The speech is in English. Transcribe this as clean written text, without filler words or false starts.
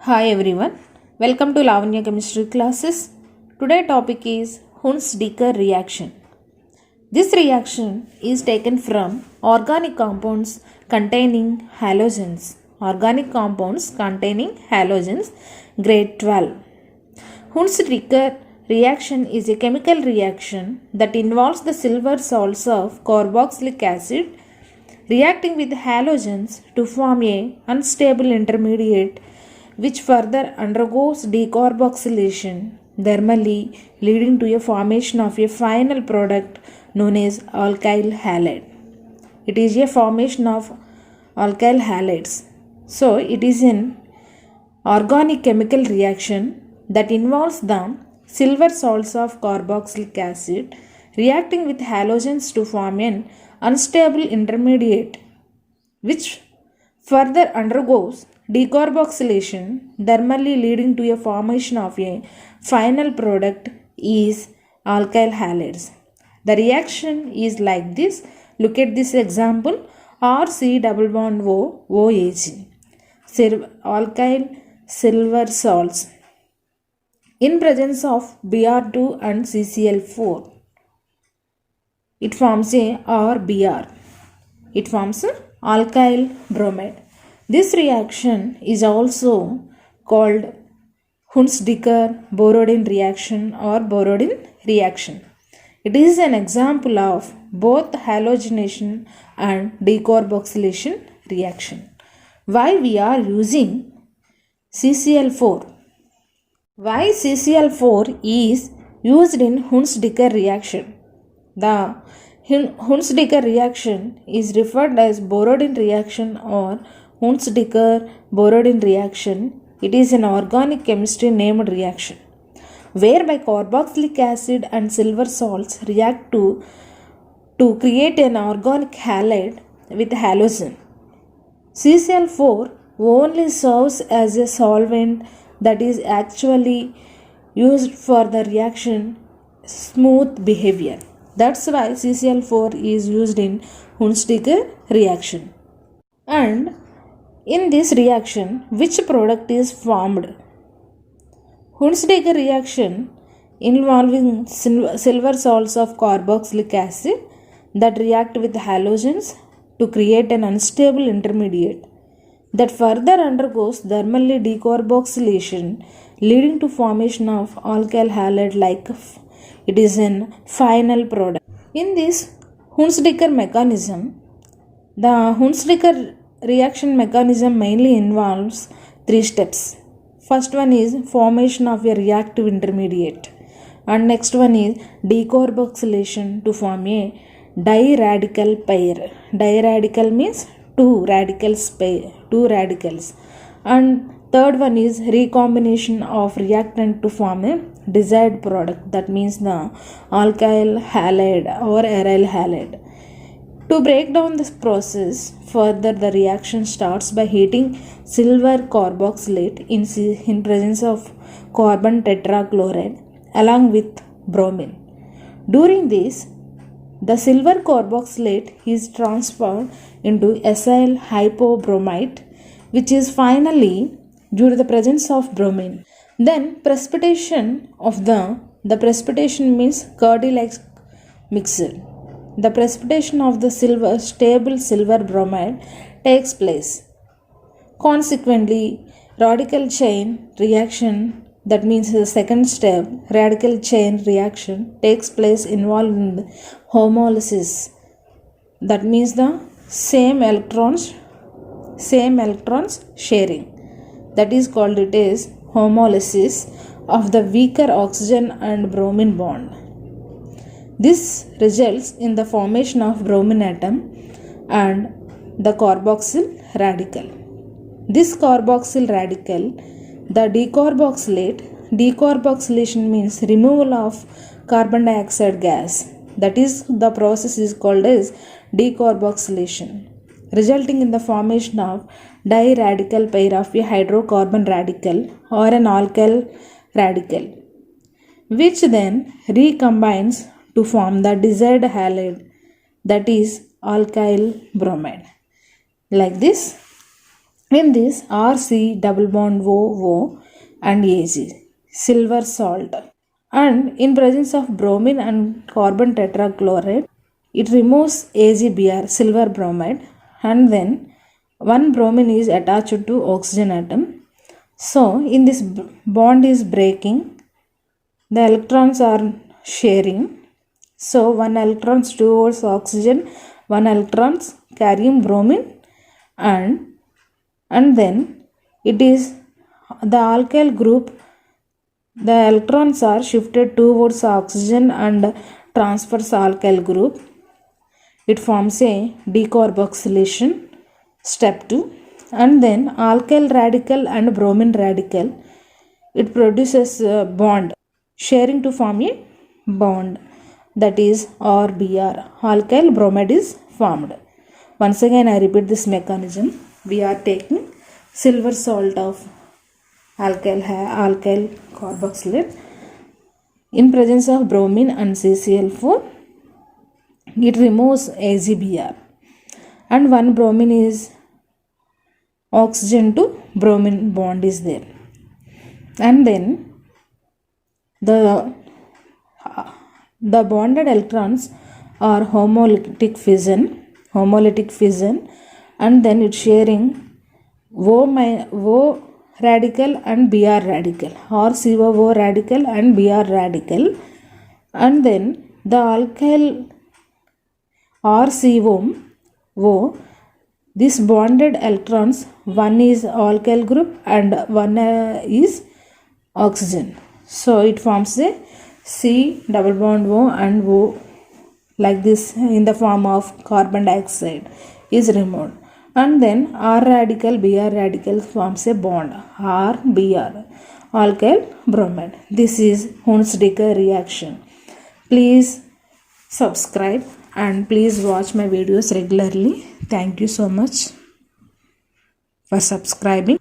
Hi everyone, welcome to Lavanya Chemistry classes. Today topic is Hunsdiker reaction. This reaction is taken from organic compounds containing halogens. Organic compounds containing halogens, grade 12. Hunsdiker reaction is a chemical reaction that involves the silver salts of carboxylic acid reacting with halogens to form a unstable intermediate which further undergoes decarboxylation thermally, leading to a formation of a final product known as alkyl halide. It is a formation of alkyl halides. So it is an organic chemical reaction that involves the silver salts of carboxylic acid reacting with halogens to form an unstable intermediate which further undergoes decarboxylation thermally leading to a formation of a final product is alkyl halides. The reaction is like this. Look at this example. RC double bond O OAG. Alkyl silver salts in presence of Br2 and CCl4. It forms a RBr. It forms a alkyl bromide. This reaction is also called Hunsdiker-Borodin reaction or Borodin reaction. It is an example of both halogenation and decarboxylation reaction. Why we are using CCl4? Why CCl4 is used in Hunsdiker reaction? The Hunsdiker reaction is referred as Borodin reaction or Hunsdiker-Borodin reaction. It is an organic chemistry named reaction whereby carboxylic acid and silver salts react to create an organic halide with halogen. CCl4 only serves as a solvent that is actually used for the reaction smooth behavior. That's why CCl4 is used in Hunsdiker reaction. And in this reaction, which product is formed? Hunsdiker reaction involving silver salts of carboxylic acid that react with halogens to create an unstable intermediate that further undergoes thermally decarboxylation leading to formation of alkyl halide like it is an final product. In this Hunsdiker mechanism, the Hunsdiker reaction mechanism mainly involves three steps. First one is formation of a reactive intermediate, and next one is decarboxylation to form a diradical pair. Diradical means two radicals, and third one is recombination of reactant to form a desired product, that means the alkyl halide or aryl halide. To break down this process further, the reaction starts by heating silver carboxylate in presence of carbon tetrachloride along with bromine. During this, the silver carboxylate is transferred into acyl hypobromite, which is finally due to the presence of bromine. Then precipitation of the precipitation means curdy-like mixture. The precipitation of the stable silver bromide takes place. Consequently, radical chain reaction, that means the second step, radical chain reaction takes place involving homolysis. That means the same electrons sharing. That is called it as homolysis of the weaker oxygen and bromine bond. This results in the formation of bromine atom and the carboxyl radical. This carboxyl radical, the decarboxylation means removal of carbon dioxide gas. That is, the process is called as decarboxylation, resulting in the formation of diradical pair of a hydrocarbon radical or an alkyl radical, which then recombines to form the desired halide, that is alkyl bromide. Like this, In this RC double bond O and Ag, silver salt. And in presence of bromine and carbon tetrachloride, it removes AgBr, silver bromide, and then one bromine is attached to oxygen atom. So in this bond is breaking, the electrons are sharing. So one electrons towards oxygen, one electrons carrying bromine, and then it is the alkyl group. The electrons are shifted towards oxygen and transfers alkyl group. It forms a decarboxylation, step 2, and then alkyl radical and bromine radical. It produces a bond, sharing to form a bond, that is RBr. Alkyl bromide is formed. Once again I repeat this mechanism. We are taking silver salt of alkyl carboxylate in presence of bromine and CCl4. It removes AgBr, and one bromine is oxygen to bromine bond is there, and then the bonded electrons are homolytic fission, and then it's sharing O radical and Br radical, or COO radical and Br radical, and then the alkyl RCO, this bonded electrons, one is alkyl group and one is oxygen. So it forms a C double bond O and O, like this, in the form of carbon dioxide is removed. And then R radical, Br radical forms a bond, RBr, alkyl bromide. This is Hunsdiecker reaction. Please subscribe and please watch my videos regularly. Thank you so much for subscribing.